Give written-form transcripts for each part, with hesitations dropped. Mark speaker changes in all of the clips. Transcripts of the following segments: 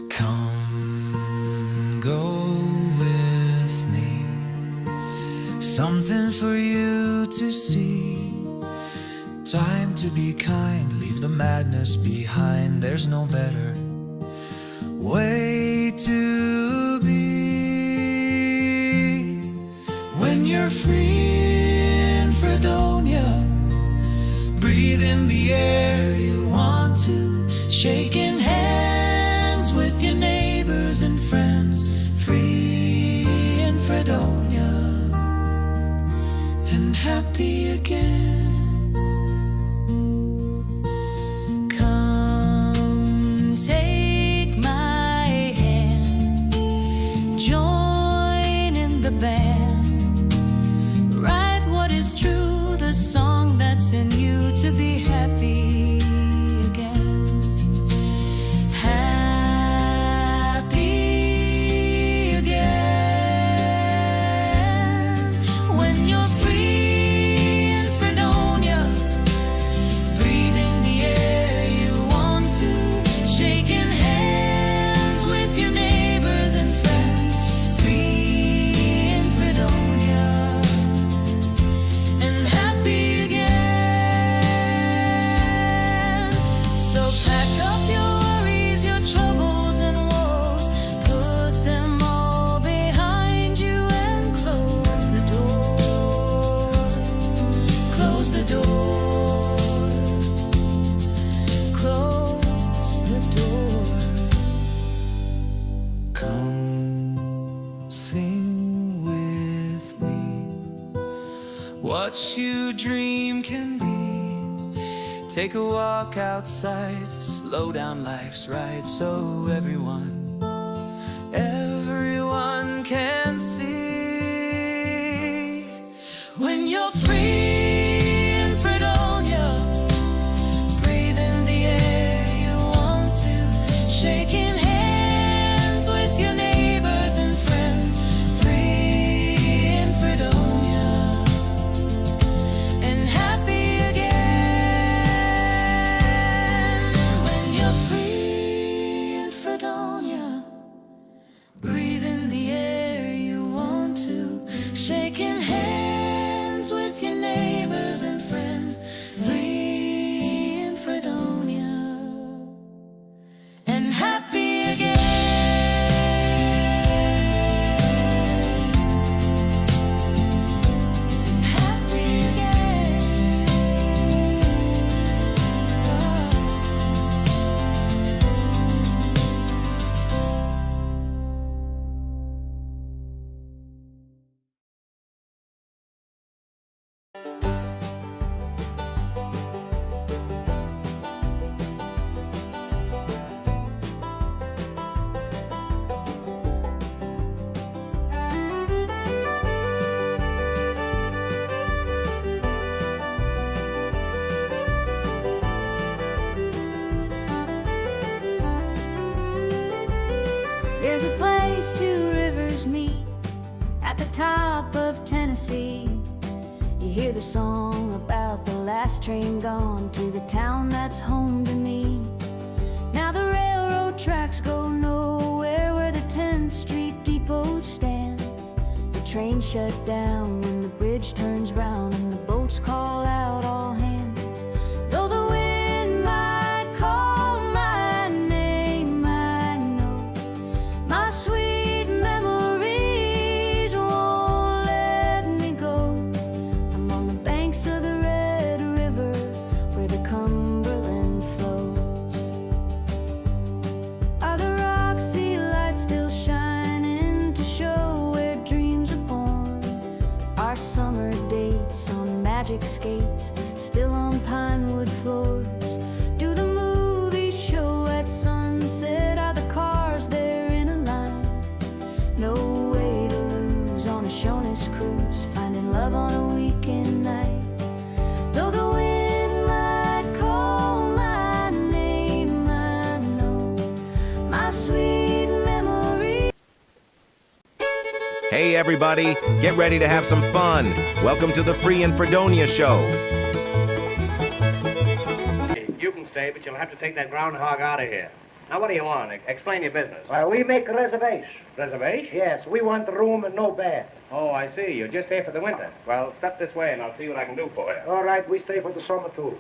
Speaker 1: Come, go with me, something for you to see. Time to be kind, leave the madness behind. There's no better way to be. When you're free in Fredonia, breathe in the air you want to, shaking hands with your neighbors and friends. Free in Fredonia and happy again. Come take my hand, join in the band, write what is true, the song that's in you, to be happy again. Happy again. When you're free in Fredonia, breathing the air you want to, shaking hands with your neighbors and friends. Free in Fredonia and happy again. So pack up your worries, your troubles and woes, put them all behind you and close the door. Close the door. Close the door. Come sing with me. What you dream can be. Take a walk outside, slow down life's ride, so everyone can see. When you're free in Fredonia, breathe in the air you want to, shaking hands with your neighbors and friends. Free in Fredonia and happy again. When you're free in Fredonia, breathe in the air you want to, shaking hands with your neighbors and friends. Free in Fredonia and happy again. Happy again.
Speaker 2: There's a place two rivers meet at the top of Tennessee. You hear the song about the last train gone to the town that's home to me. Now the railroad tracks go nowhere where the 10th Street Depot stands. The train shut down when the bridge turns round and the boats call out all hands. Though the wind might call my name, I know my sweet memories won't let me go. I'm on the banks of the Red River where the Cumberland flows. Are the Roxy lights still shining to show where dreams are born? Our summer dates on magic skates still on pine wood floors? Do the movies show at sunset? Are the cars there in a line? No way to lose on a Shonis cruise, finding love on a weekend night. Though the wind might call my name, I know my sweet memory.
Speaker 3: Hey everybody, get ready to have some fun. Welcome to the Free in Fredonia Show.
Speaker 4: You can stay, but you'll have to take that groundhog out of here. Now, what do you want? Explain your business.
Speaker 5: Well, we make a reservation.
Speaker 4: Reservation?
Speaker 5: Yes, we want a room and no bed.
Speaker 4: Oh, I see. You're just here for the winter. Well, step this way, and I'll see what I can do for you.
Speaker 5: All right, we stay for the summer, too.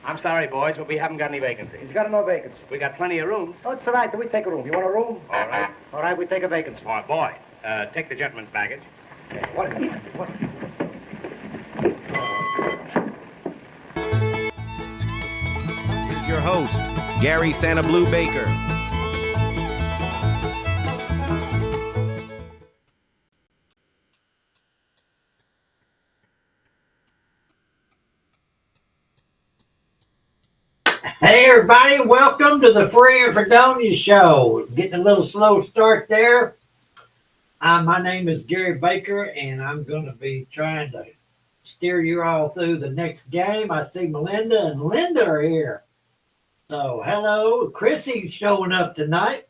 Speaker 4: I'm sorry, boys, but we haven't got any vacancies.
Speaker 5: He's got no vacancy.
Speaker 4: We got plenty of rooms.
Speaker 5: Oh, it's all right. We take a room. You want a room?
Speaker 4: All right.
Speaker 5: All right, we take a vacancy.
Speaker 4: Oh, boy. Take the gentleman's baggage.
Speaker 5: What?
Speaker 3: Here's your host, Gary SannaBlue Baker.
Speaker 6: Hey everybody, welcome to the Fredonia Show. Getting a little slow start there. My name is Gary Baker, and I'm going to be trying to steer you all through the next game. I see Melinda and Linda are here. So, hello. Chrissy's showing up tonight.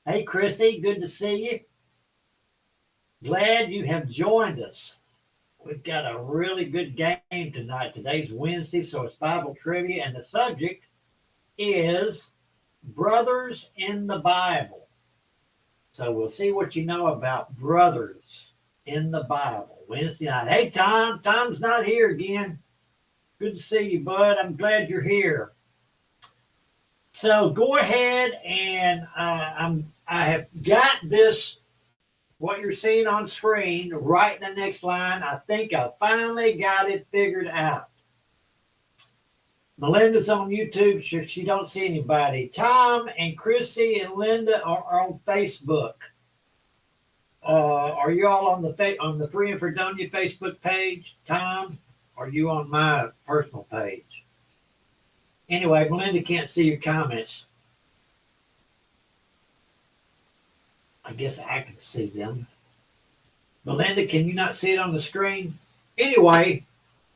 Speaker 6: Hey, Chrissy, good to see you. Glad you have joined us. We've got a really good game tonight. Today's Wednesday, so it's Bible trivia, and the subject is brothers in the Bible. So we'll see what you know about brothers in the Bible. Wednesday night. Hey, Tom. Tom's not here again. Good to see you, bud. I'm glad you're here. So go ahead and I have got this, what you're seeing on screen, right in the next line. I think I finally got it figured out. Melinda's on YouTube. She don't see anybody. Tom and Chrissy and Linda are on Facebook. Are you all on the Free and Fredonia Facebook page? Tom, are you on my personal page? Anyway, Melinda can't see your comments. I guess I can see them. Melinda, can you not see it on the screen? Anyway,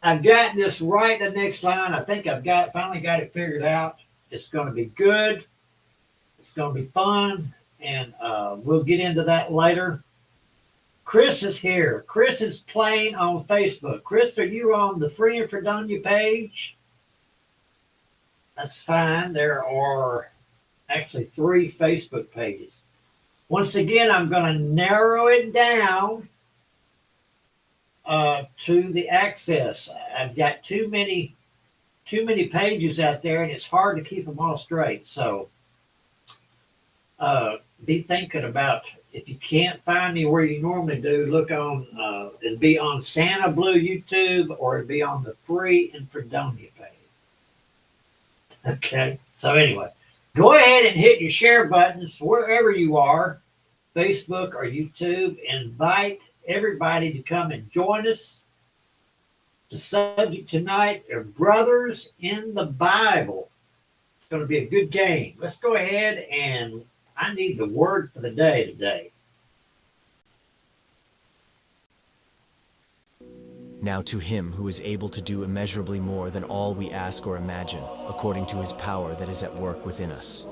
Speaker 6: I've got this right the next line. I think I've finally got it figured out. It's going to be good. It's going to be fun, and we'll get into that later. Chris is here. Chris is playing on Facebook. Chris, are you on the Free and Fredonia page? That's fine. There are actually 3 Facebook pages. Once again, I'm going to narrow it down to the access. I've got too many pages out there, and it's hard to keep them all straight. So be thinking about, if you can't find me where you normally do, look on, it'd be on SannaBlue YouTube, or it'd be on the Free and Fredonia page. Okay, so anyway, go ahead and hit your share buttons wherever you are, Facebook or YouTube. Invite everybody to come and join us. The subject tonight are brothers in the Bible. It's going to be a good game. Let's go ahead, and I need the word for the day today.
Speaker 7: Now to him who is able to do immeasurably more than all we ask or imagine, according to his power that is at work within us.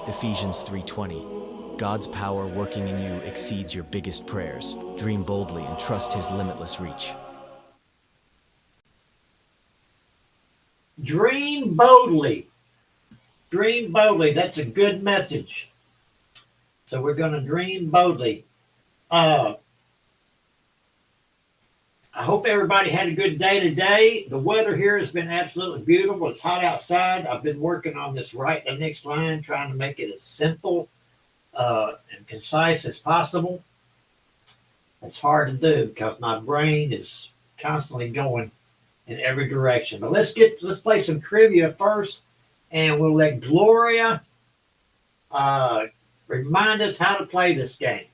Speaker 7: Ephesians 3:20. God's power working in you exceeds your biggest prayers. Dream boldly and trust his limitless reach.
Speaker 6: Dream boldly. Dream boldly. That's a good message. So we're going to dream boldly. I hope everybody had a good day today. The weather here has been absolutely beautiful. It's hot outside. I've been working on this right the next line, trying to make it as simple and concise as possible. It's hard to do because my brain is constantly going in every direction. But let's play some trivia first, and we'll let Gloria remind us how to play this game.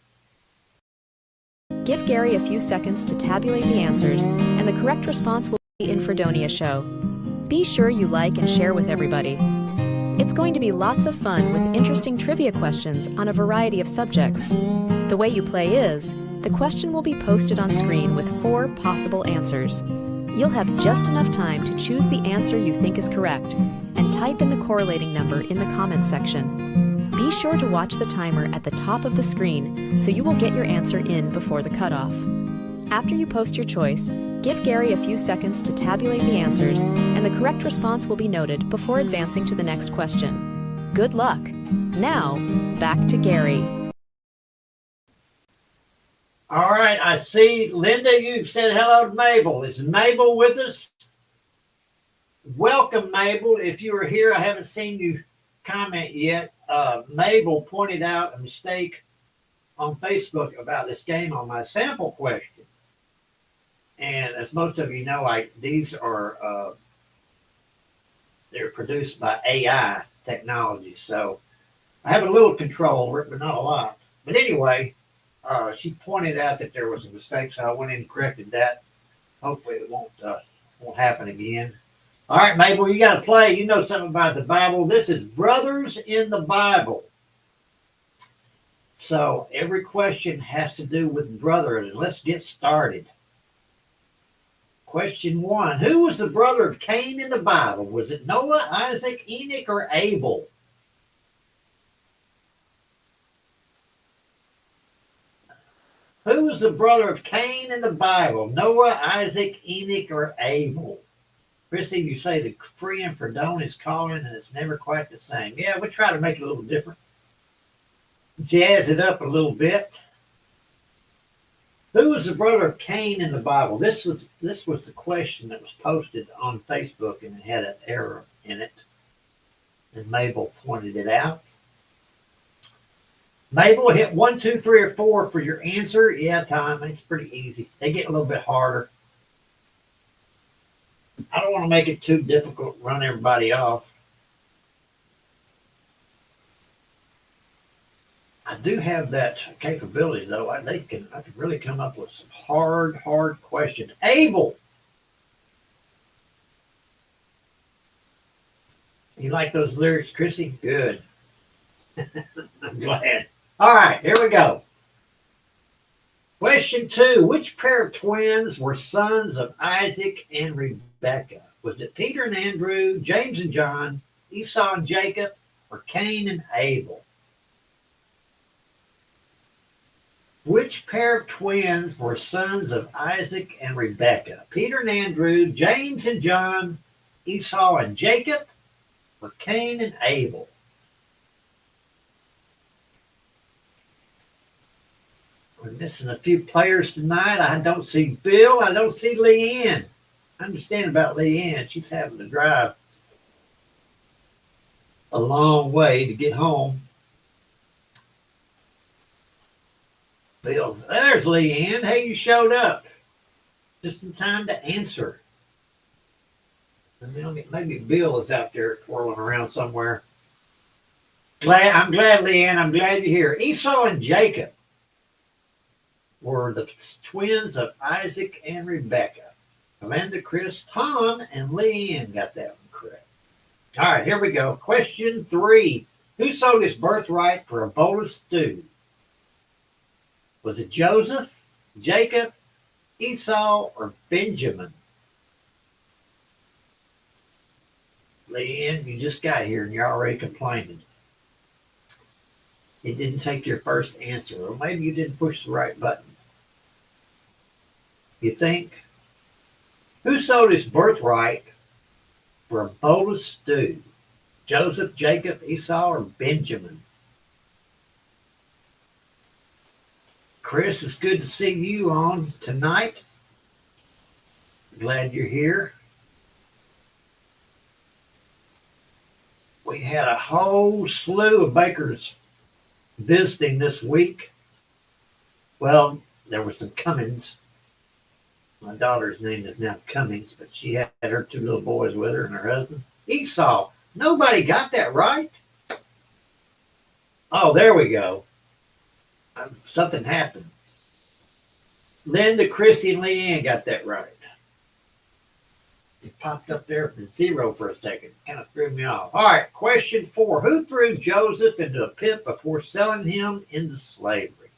Speaker 8: Give Gary a few seconds to tabulate the answers, and the correct response will be in Fredonia Show. Be sure you like and share with everybody. It's going to be lots of fun with interesting trivia questions on a variety of subjects. The way you play is, the question will be posted on screen with 4 possible answers. You'll have just enough time to choose the answer you think is correct, and type in the correlating number in the comments section. Be sure to watch the timer at the top of the screen so you will get your answer in before the cutoff. After you post your choice, Give Gary a few seconds to tabulate the answers, and the correct response will be noted before advancing to the next question. Good luck. Now, back to Gary.
Speaker 6: All right, I see, Linda, you've said hello to Mabel. Is Mabel with us? Welcome, Mabel. If you were here, I haven't seen you comment yet. Mabel pointed out a mistake on Facebook about this game on my sample question. And as most of you know, these are they're produced by AI technology. So I have a little control over it, but not a lot. But anyway, she pointed out that there was a mistake, so I went in and corrected that. Hopefully it won't happen again. All right, Mabel, you got to play. You know something about the Bible. This is Brothers in the Bible. So every question has to do with brethren. Let's get started. Question 1. Who was the brother of Cain in the Bible? Was it Noah, Isaac, Enoch, or Abel? Who was the brother of Cain in the Bible? Noah, Isaac, Enoch, or Abel? Chrissy, you say the free and Fredonia is calling and it's never quite the same. Yeah, we try to make it a little different. Jazz it up a little bit. Who was the brother of Cain in the Bible? This was the question that was posted on Facebook, and it had an error in it. And Mabel pointed it out. Mabel, hit 1, 2, 3, or 4 for your answer. Yeah, Tom, it's pretty easy. They get a little bit harder. I don't want to make it too difficult, run everybody off. I do have that capability, though. I could really come up with some hard questions. Abel. You like those lyrics, Chrissy? Good. I'm glad. All right, here we go. Question 2. Which pair of twins were sons of Isaac and Rebekah? Was it Peter and Andrew, James and John, Esau and Jacob, or Cain and Abel? Which pair of twins were sons of Isaac and Rebekah? Peter and Andrew, James and John, Esau and Jacob, or Cain and Abel? We're missing a few players tonight. I don't see Bill. I don't see Leanne. I understand about Leanne. She's having to drive a long way to get home. Bill's there's Leanne. Hey, you showed up just in time to answer. And maybe Bill is out there twirling around somewhere. I'm glad, Leanne. I'm glad you're here. Esau and Jacob were the twins of Isaac and Rebekah. Amanda, Chris, Tom, and Leanne got that one correct. All right, here we go. Question 3. Who sold his birthright for a bowl of stew? Was it Joseph, Jacob, Esau, or Benjamin? Leanne, you just got here and you're already complaining. It didn't take your first answer, or maybe you didn't push the right button. You think? Who sold his birthright for a bowl of stew? Joseph, Jacob, Esau, or Benjamin? Chris, it's good to see you on tonight. Glad you're here. We had a whole slew of bakers visiting this week. Well, there were some Cummings. My daughter's name is now Cummings, but she had her 2 little boys with her and her husband. Esau. Nobody got that right. Oh, there we go. Something happened. Linda, Chrissy, and Leanne got that right. It popped up there for 0 for a second. Kind of threw me off. All right, question 4. Who threw Joseph into a pit before selling him into slavery?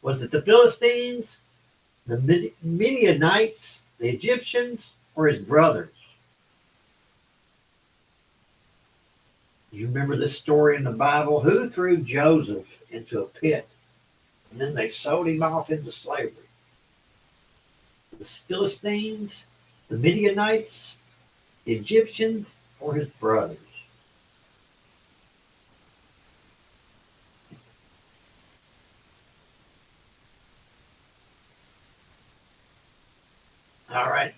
Speaker 6: Was it the Philistines, the Midianites, the Egyptians, or his brothers? You remember this story in the Bible? Who threw Joseph into a pit and then they sold him off into slavery? the Philistines, the Midianites, the Egyptians, or his brothers? All right,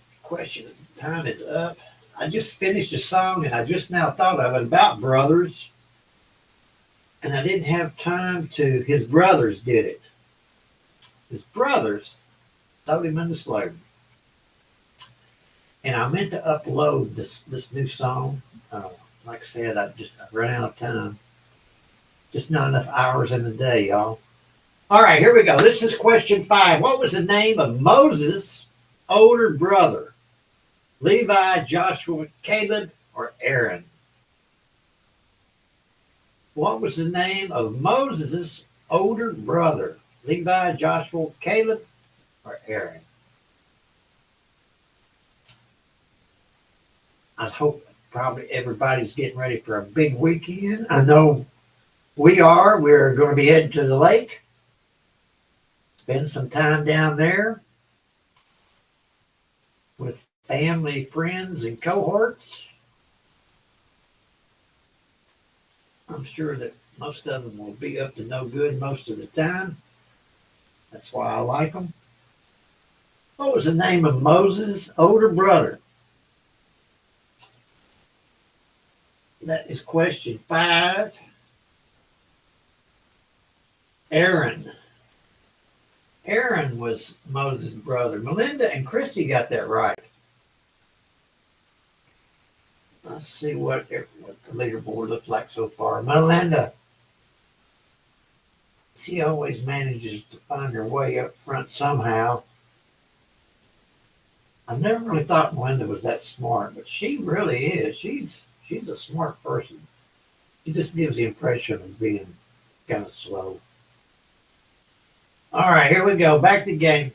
Speaker 6: time is up. I just finished a song and I just now thought of it about brothers, and I didn't have time to. His brothers did it. His brothers throw him into slavery. And I meant to upload this new song. Like I said, I ran out of time. Just not enough hours in the day, y'all. All right, here we go. This is question 5. What was the name of Moses' older brother? Levi, Joshua, Caleb, or Aaron? What was the name of Moses' older brother? Levi, Joshua, Caleb, or Aaron? I hope probably everybody's getting ready for a big weekend. I know we are. We're going to be heading to the lake. Spend some time down there with family, friends, and cohorts. I'm sure that most of them will be up to no good most of the time. That's why I like them. What was the name of Moses' older brother? That is question 5. Aaron. Aaron was Moses' brother. Melinda and Christy got that right. Let's see what the leaderboard looks like so far. Melinda. She always manages to find her way up front somehow. I never really thought Melinda was that smart, but she really is. She's a smart person. She just gives the impression of being kind of slow. All right, here we go. Back to the game.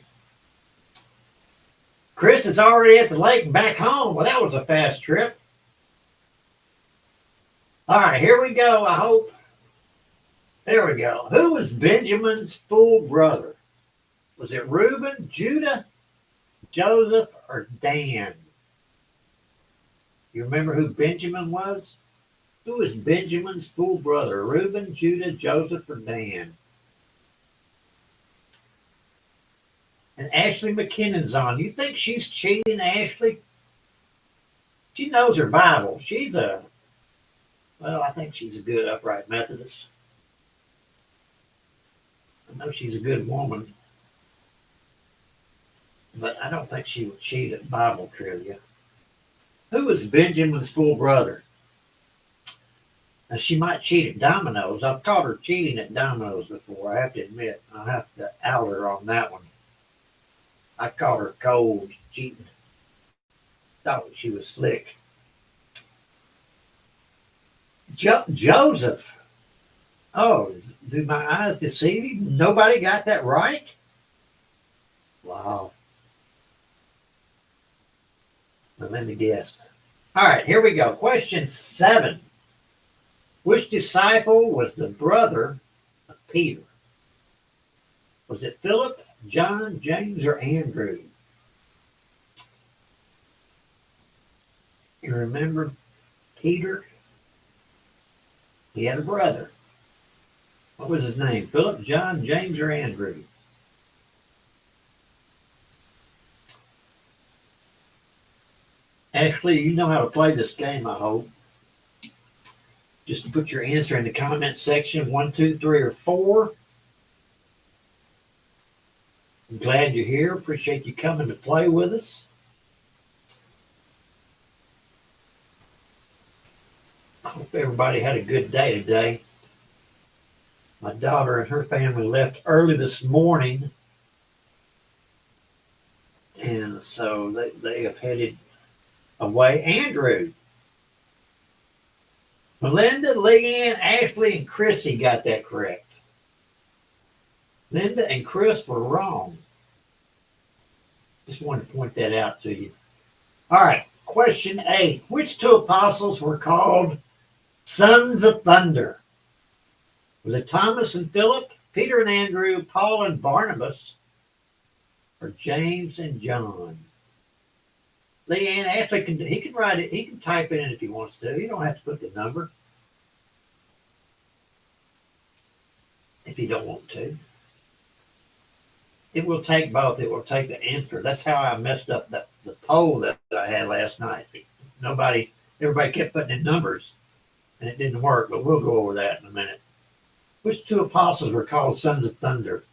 Speaker 6: Chris is already at the lake and back home. Well, that was a fast trip. All right, here we go. I hope. There we go. Who was Benjamin's full brother? Was it Reuben, Judah, Joseph, or Dan? You remember who Benjamin was? Who was Benjamin's full brother? Reuben, Judah, Joseph, or Dan? And Ashley McKinnon's on. You think she's cheating, Ashley? She knows her Bible. I think she's a good upright Methodist. I know she's a good woman. But I don't think she would cheat at Bible trivia. Who was Benjamin's full brother? Now, she might cheat at dominoes. I've caught her cheating at dominoes before, I have to admit. I'll have to out her on that one. I caught her cold cheating. Thought she was slick. Joseph. Oh, do my eyes deceive you? Nobody got that right? Wow. Well, let me guess. All right, here we go. Question 7. Which disciple was the brother of Peter? Was it Philip, John, James, or Andrew? You remember Peter? He had a brother. What was his name? Philip, John, James, or Andrew? Ashley, you know how to play this game, I hope. Just put your answer in the comment section, 1, 2, 3, or 4. I'm glad you're here. Appreciate you coming to play with us. I hope everybody had a good day today. My daughter and her family left early this morning, and so they have headed away. Andrew, Melinda, Leanne, Ashley, and Chrissy got that correct. Linda and Chris were wrong. Just wanted to point that out to you. All right, question 8. Which 2 apostles were called sons of thunder? Was it Thomas and Philip, Peter and Andrew, Paul and Barnabas, or James and John? Leanne, Ashley he can write it, he can type it in if he wants to. You don't have to put the number if you don't want to. It will take both. It will take the answer. That's how I messed up the poll that I had last night. Everybody kept putting in numbers and it didn't work, but we'll go over that in a minute. Which two apostles were called sons of thunder?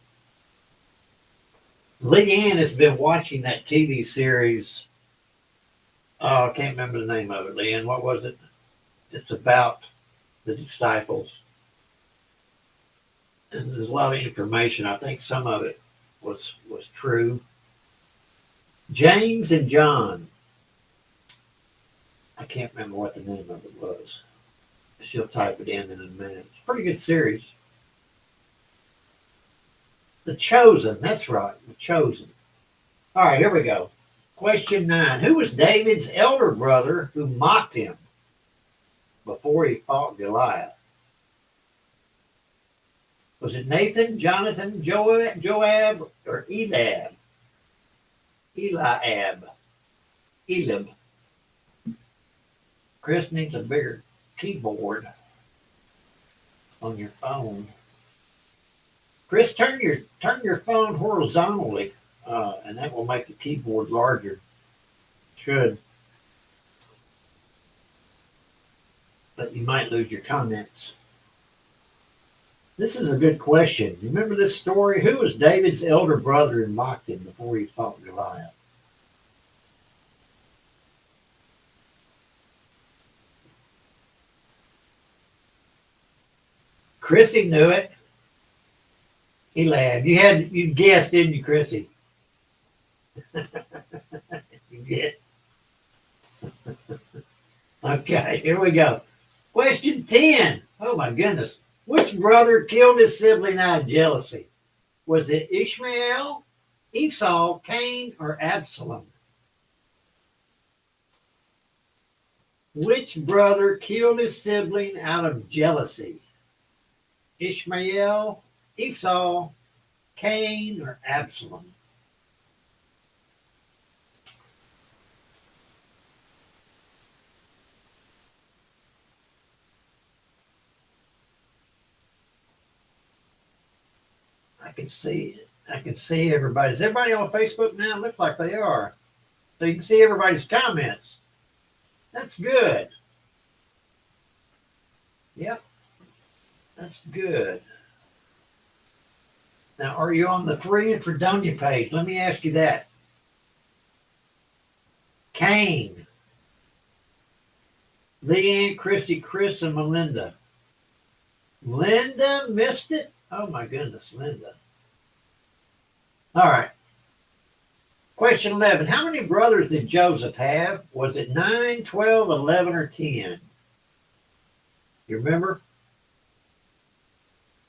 Speaker 6: Leanne has been watching that TV series. Oh, I can't remember the name of it, Leanne. What was it? It's about the disciples. And there's a lot of information. I think some of it was true. James and John. I can't remember what the name of it was. She'll type it in a minute. It's a pretty good series. The Chosen. That's right. The Chosen. All right, here we go. Question 9. Who was David's elder brother who mocked him before he fought Goliath? Was it Nathan, Jonathan, Joab, or Eliab? Eliab. Chris needs a bigger keyboard on your phone. Chris, turn your phone horizontally, and that will make the keyboard larger. Should. But you might lose your comments. This is a good question. You remember this story? Who was David's elder brother and mocked him before he fought Goliath? Chrissy knew it. Eliab. You guessed, didn't you, Chrissy? You did. Okay, here we go. Question 10. Oh my goodness. Which brother killed his sibling out of jealousy? Was it Ishmael, Esau, Cain, or Absalom? Which brother killed his sibling out of jealousy? Ishmael, Esau, Cain, or Absalom? I can see everybody. Is everybody on Facebook now? Looks like they are. So you can see everybody's comments. That's good. Yep. That's good. Now, are you on the Free and Fredonia page? Let me ask you that. Cain, Leanne, Christy, Chris, and Melinda. Linda missed it? Oh my goodness, Linda. All right. Question 11. How many brothers did Joseph have? Was it 9, 12, 11, or 10? You remember?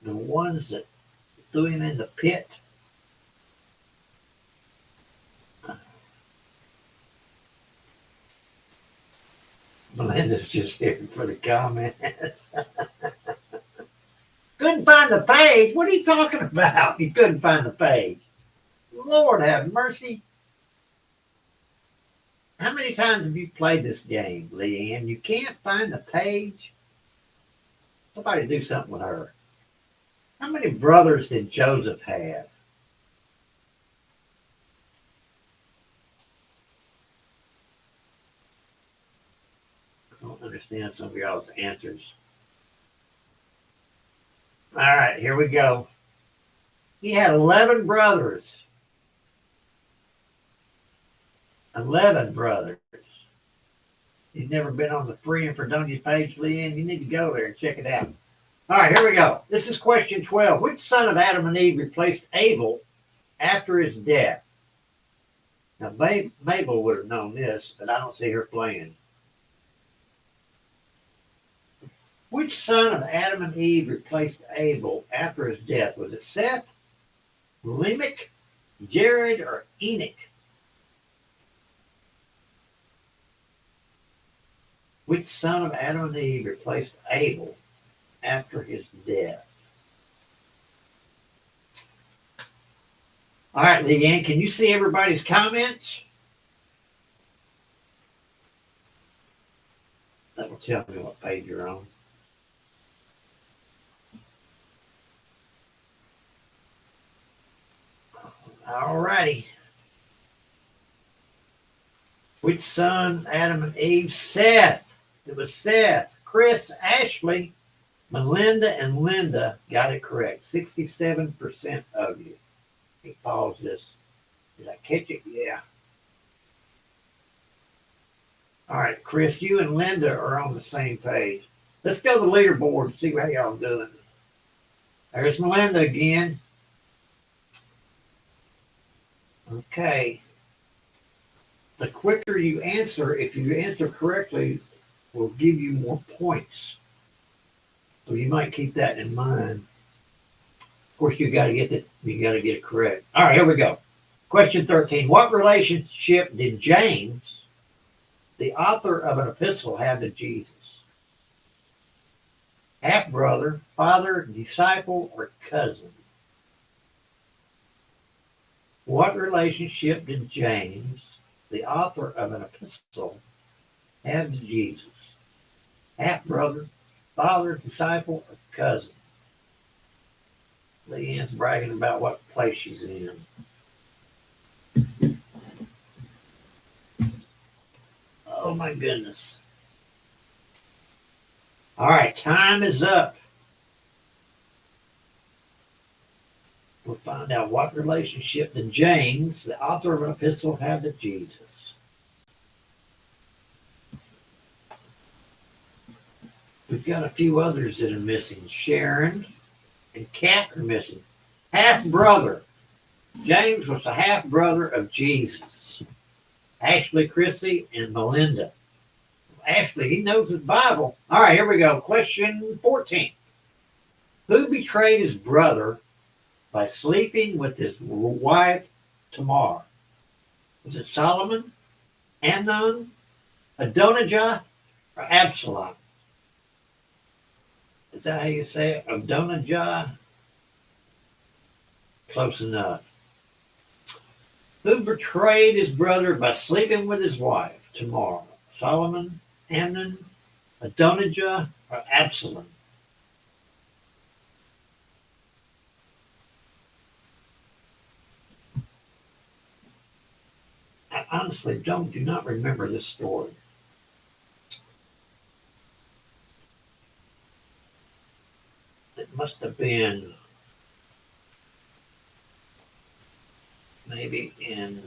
Speaker 6: The ones that threw him in the pit. Melinda's just here for the comments. Couldn't find the page. What are you talking about? You couldn't find the page. Lord have mercy. How many times have you played this game, Leanne? You can't find the page? Somebody do something with her. How many brothers did Joseph have? I don't understand some of y'all's answers. All right, here we go. He had 11 brothers. 11 brothers. You've never been on the Free and Fredonia page, Leanne? You need to go there and check it out. All right, here we go. This is question 12. Which son of Adam and Eve replaced Abel after his death? Now, Mabel would have known this, but I don't see her playing. Which son of Adam and Eve replaced Abel after his death? Was it Seth, Lamech, Jared, or Enoch? Which son of Adam and Eve replaced Abel after his death? All right, Leanne, can you see everybody's comments? That will tell me what page you're on. All righty. Which son, Adam and Eve? Seth. It was Seth. Chris, Ashley, Melinda, and Linda got it correct. 67% of you. Let me pause this. Did I catch it? Yeah. All right, Chris, you and Linda are on the same page. Let's go to the leaderboard and see how y'all doing. There's Melinda again. Okay. The quicker you answer, if you answer correctly, will give you more points. So you might keep that in mind. Of course, you got to get it correct. All right, here we go. Question 13. What relationship did James, the author of an epistle, have to Jesus? Half-brother, father, disciple, or cousin? What relationship did James, the author of an epistle, have to Jesus? Half-brother, father, disciple, or cousin? Leanne's bragging about what place she's in. Oh my goodness. All right, time is up. We'll find out what relationship did James, the author of an epistle, have to Jesus. We've got a few others that are missing. Sharon and Kat are missing. Half-brother. James was the half-brother of Jesus. Ashley, Chrissy, and Melinda. Ashley, he knows his Bible. All right, here we go. Question 14. Who betrayed his brother by sleeping with his wife Tamar? Was it Solomon, Amnon, Adonijah, or Absalom? Is that how you say it? Adonijah? Close enough. Who betrayed his brother by sleeping with his wife Tamar? Solomon, Amnon, Adonijah, or Absalom? I honestly do not remember this story. It must have been maybe in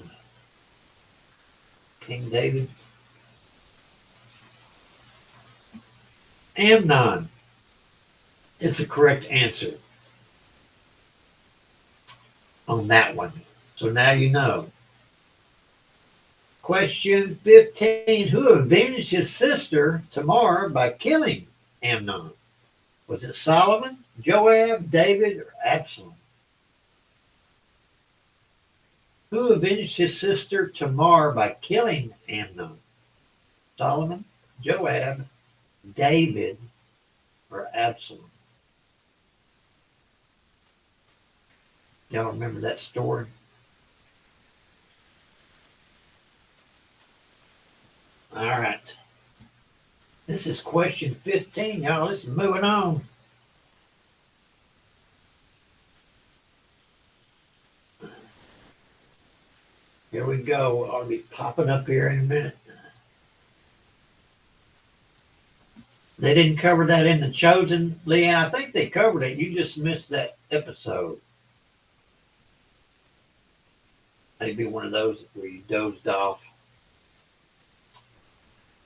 Speaker 6: King David. Amnon is the correct answer on that one. So now you know. Question 15. Who avenged his sister Tamar by killing Amnon? Was it Solomon, Joab, David, or Absalom? Who avenged his sister Tamar by killing Amnon? Solomon, Joab, David, or Absalom? Y'all remember that story? All right. This is question 15, y'all. Let's moving on. Here we go. I'll be popping up here in a minute. They didn't cover that in The Chosen, Leanne. I think they covered it. You just missed that episode. Maybe one of those where you dozed off.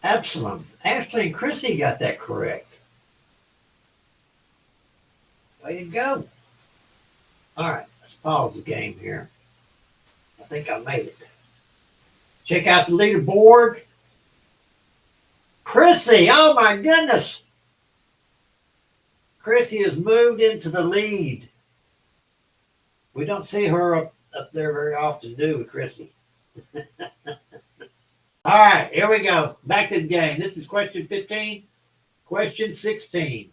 Speaker 6: Absalom. Ashley and Chrissy got that correct. Way to go. All right, let's pause the game here. I think I made it. Check out the leaderboard. Chrissy, oh my goodness. Chrissy has moved into the lead. We don't see her up there very often, do we, Chrissy? All right, here we go. Back to the game. This is question 15. Question 16.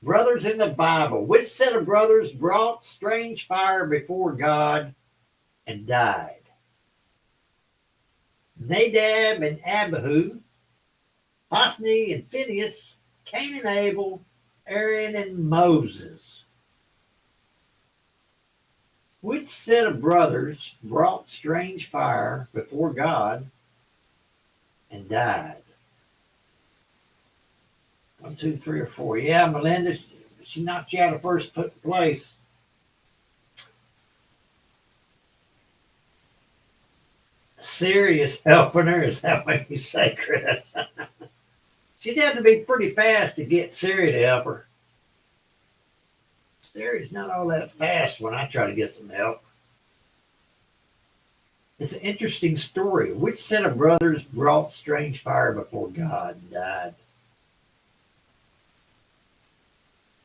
Speaker 6: Brothers in the Bible. Which set of brothers brought strange fire before God and died. Nadab and Abihu, Hophni and Phinehas, Cain and Abel, Aaron and Moses. Which set of brothers brought strange fire before God and died? 1, 2, 3, or 4. Yeah, Melinda, she knocked you out of first place. Serious helping her, is that what you say, Chris? She'd have to be pretty fast to get Siri to help her. Siri's not all that fast when I try to get some help. It's an interesting story. Which set of brothers brought strange fire before God and died?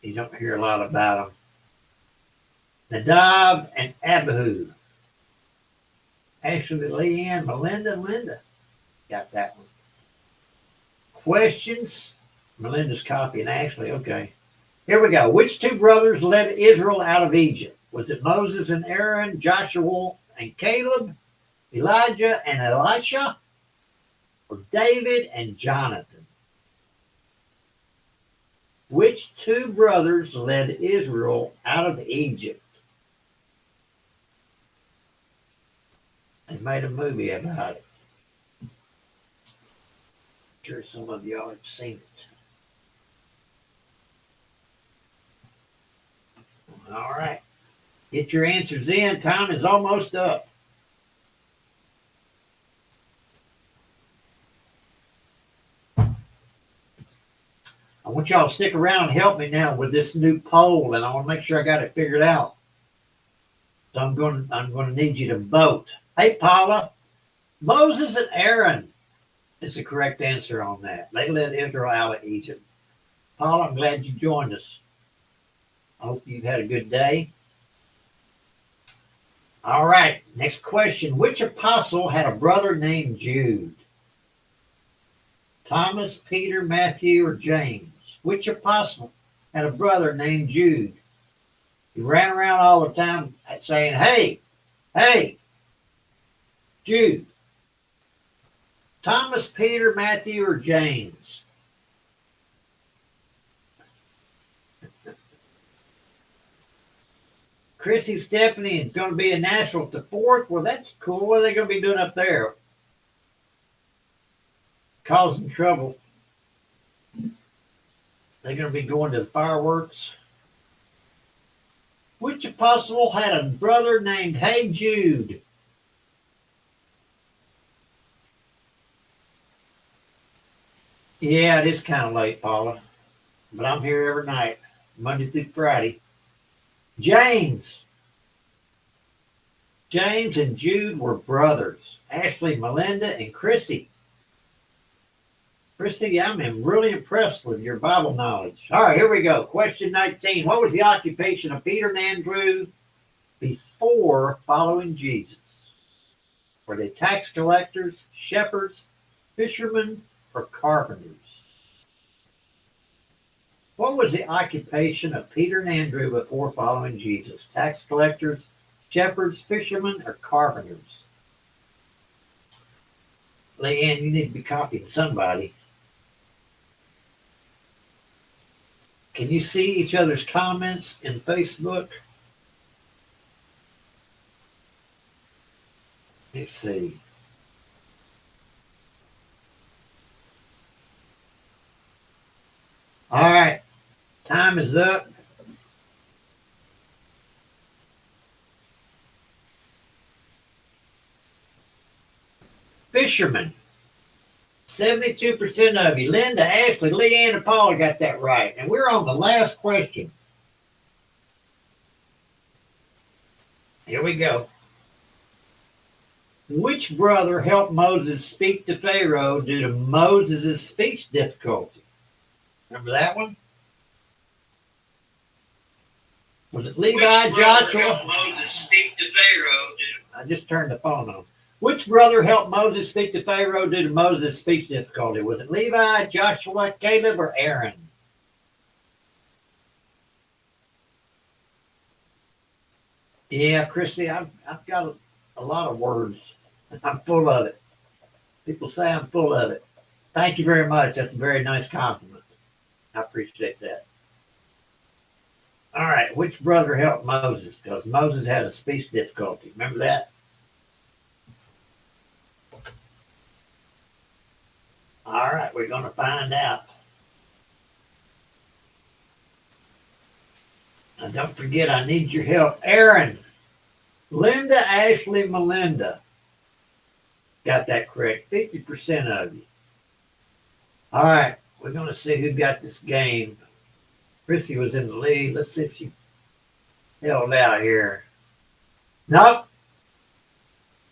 Speaker 6: You don't hear a lot about them. Nadab and Abihu. Actually, Leanne, Melinda, Linda got that one. Questions? Melinda's copying Ashley. Okay. Here we go. Which two brothers led Israel out of Egypt? Was it Moses and Aaron, Joshua and Caleb, Elijah and Elisha, or David and Jonathan? Which two brothers led Israel out of Egypt? They made a movie about it. I'm sure some of y'all have seen it. All right. Get your answers in. Time is almost up. I want y'all to stick around and help me now with this new poll, and I want to make sure I got it figured out. So I'm going to need you to vote. Hey, Paula, Moses and Aaron is the correct answer on that. They led Israel out of Egypt. Paula, I'm glad you joined us. I hope you've had a good day. All right, next question. Which apostle had a brother named Jude? Thomas, Peter, Matthew, or James? Which apostle had a brother named Jude? He ran around all the time saying, hey, hey, Jude. Thomas, Peter, Matthew, or James? Chrissy Stephanie is going to be a national at the 4th. Well, that's cool. What are they going to be doing up there? Causing trouble. They're going to be going to the fireworks. Which apostle had a brother named Hey Jude? Yeah, it is kind of late, Paula. But I'm here every night, Monday through Friday. James. James and Jude were brothers. Ashley, Melinda, and Chrissy. Chrissy, I'm really impressed with your Bible knowledge. All right, here we go. Question 19. What was the occupation of Peter and Andrew before following Jesus? Were they tax collectors, shepherds, fishermen, or carpenters? What was the occupation of Peter and Andrew before following Jesus? Tax collectors, shepherds, fishermen, or carpenters? Leanne, you need to be copying somebody. Can you see each other's comments in Facebook? Let's see. All right. Time is up. Fishermen. 72% of you. Linda, Ashley, Leanne, and Paula got that right. And we're on the last question. Here we go. Which brother helped Moses speak to Pharaoh due to Moses' speech difficulty? Remember that one? Was it Levi, Joshua? Moses speak to Pharaoh. I just turned the phone on. Which brother helped Moses speak to Pharaoh due to Moses' speech difficulty? Was it Levi, Joshua, Caleb, or Aaron? Yeah, Christy, I've got a lot of words. I'm full of it. People say I'm full of it. Thank you very much. That's a very nice compliment. I appreciate that. All right, which brother helped Moses? Because Moses had a speech difficulty. Remember that? All right, we're going to find out. Now, don't forget, I need your help. Aaron, Linda, Ashley, Melinda. Got that correct. 50% of you. All right, we're going to see who got this game. Chrissy was in the lead. Let's see if she held out here. Nope.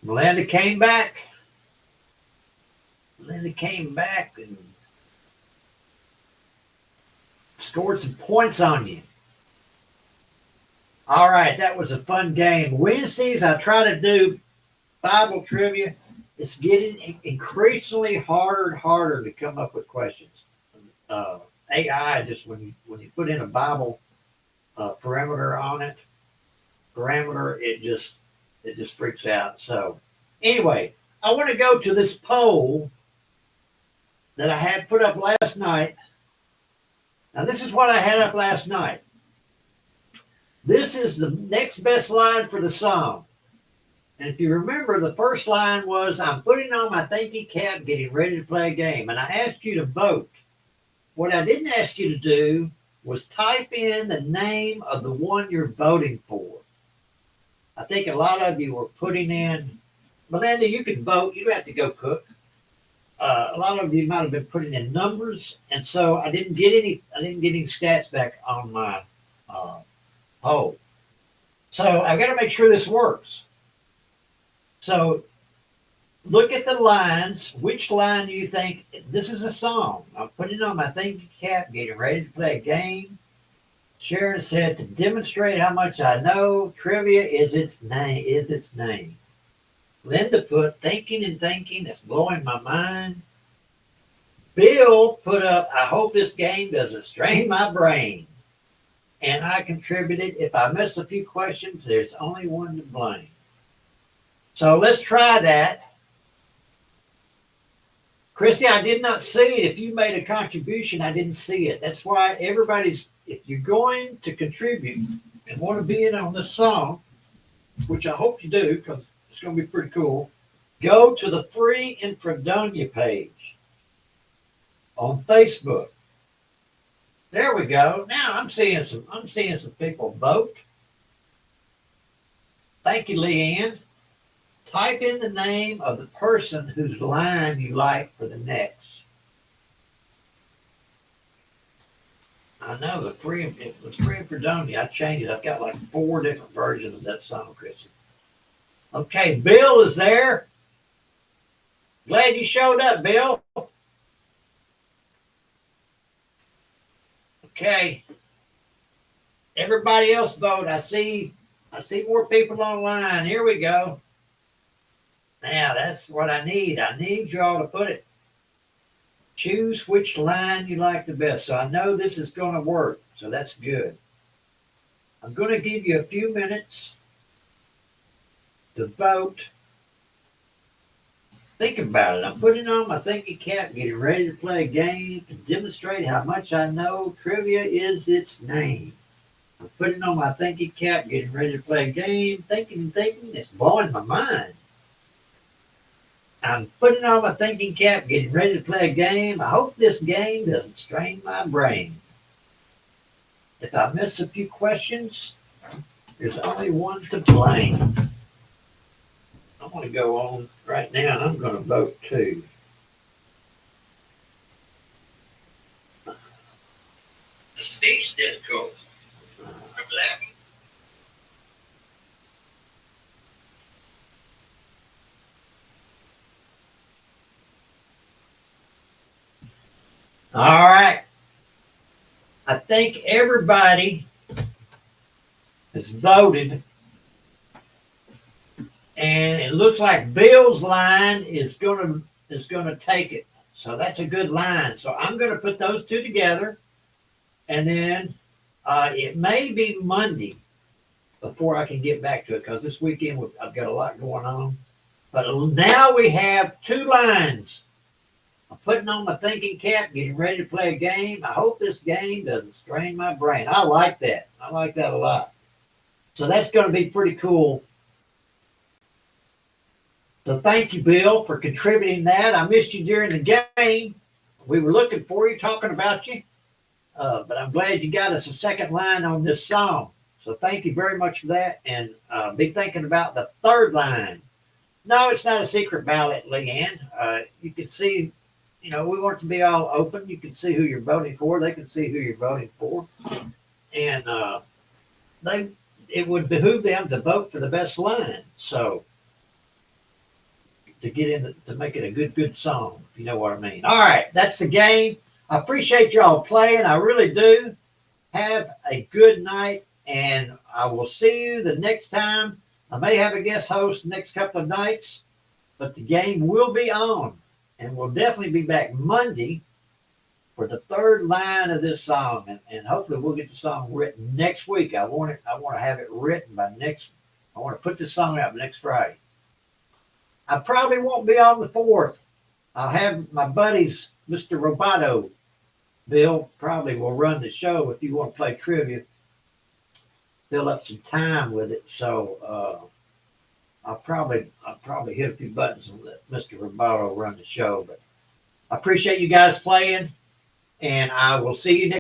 Speaker 6: Melinda came back. Melinda came back and scored some points on you. All right, that was a fun game. Wednesdays, I try to do Bible trivia. It's getting increasingly harder and harder to come up with questions. AI, just when you put in a Bible parameter on it, it just freaks out. So anyway, I want to go to this poll that I had put up last night. Now, this is what I had up last night. This is the next best line for the song. And if you remember, the first line was, I'm putting on my thinking cap, getting ready to play a game. And I asked you to vote. What I didn't ask you to do was type in the name of the one you're voting for. I think a lot of you were putting in, Melinda, you can vote. You don't have to go cook. A lot of you might have been putting in numbers. And so I didn't get any stats back on my poll. So I got to make sure this works. So look at the lines. Which line do you think? This is a song. I'm putting on my thinking cap, getting ready to play a game. Sharon said, to demonstrate how much I know, trivia is its name. Linda put, thinking and thinking, it's blowing my mind. Bill put up, I hope this game doesn't strain my brain. And I contributed, if I miss a few questions, there's only one to blame. So let's try that. Christy, I did not see it. If you made a contribution, I didn't see it. That's why if you're going to contribute and want to be in on this song, which I hope you do because it's going to be pretty cool, go to the Free in Fredonia page on Facebook. There we go. Now I'm seeing some people vote. Thank you, Leanne. Type in the name of the person whose line you like for the next. I know it was Free in Fredonia. I changed it. I've got like 4 different versions of that song, Chrissy. Okay, Bill is there. Glad you showed up, Bill. Okay. Everybody else vote. I see more people online. Here we go. Now that's what I need. I need y'all to put it. Choose which line you like the best. So I know this is going to work. So that's good. I'm going to give you a few minutes to vote. Think about it. I'm putting on my thinking cap, getting ready to play a game to demonstrate how much I know. Trivia is its name. I'm putting on my thinking cap, getting ready to play a game, thinking and thinking. It's blowing my mind. I'm putting on my thinking cap, getting ready to play a game. I hope this game doesn't strain my brain. If I miss a few questions, there's only one to blame. I want to go on right now, and I'm going to vote too. Speech difficult. All right. I think everybody has voted. And it looks like Bill's line is gonna take it. So that's a good line. So I'm going to put those two together. And then it may be Monday before I can get back to it, because this weekend I've got a lot going on. But now we have two lines. I'm putting on my thinking cap, getting ready to play a game. I hope this game doesn't strain my brain. I like that. I like that a lot. So that's going to be pretty cool. So thank you, Bill, for contributing that. I missed you during the game. We were looking for you, talking about you. But I'm glad you got us a second line on this song. So thank you very much for that. And be thinking about the third line. No, it's not a secret ballot, Leanne. You can see, we want it to be all open. You can see who you're voting for. They can see who you're voting for. And it would behoove them to vote for the best line. So to make it a good song, if you know what I mean. All right, that's the game. I appreciate y'all playing. I really do. Have a good night, and I will see you the next time. I may have a guest host the next couple of nights, but the game will be on, and we'll definitely be back Monday for the third line of this song, and hopefully we'll get the song written next week. I want to have it written by I want to put this song out next Friday. I probably won't be on the 4th. I'll have my buddies, Mr. Roboto. Bill probably will run the show if you want to play trivia. Fill up some time with it. So I'll probably hit a few buttons and let Mr. Roboto run the show. But I appreciate you guys playing, and I will see you next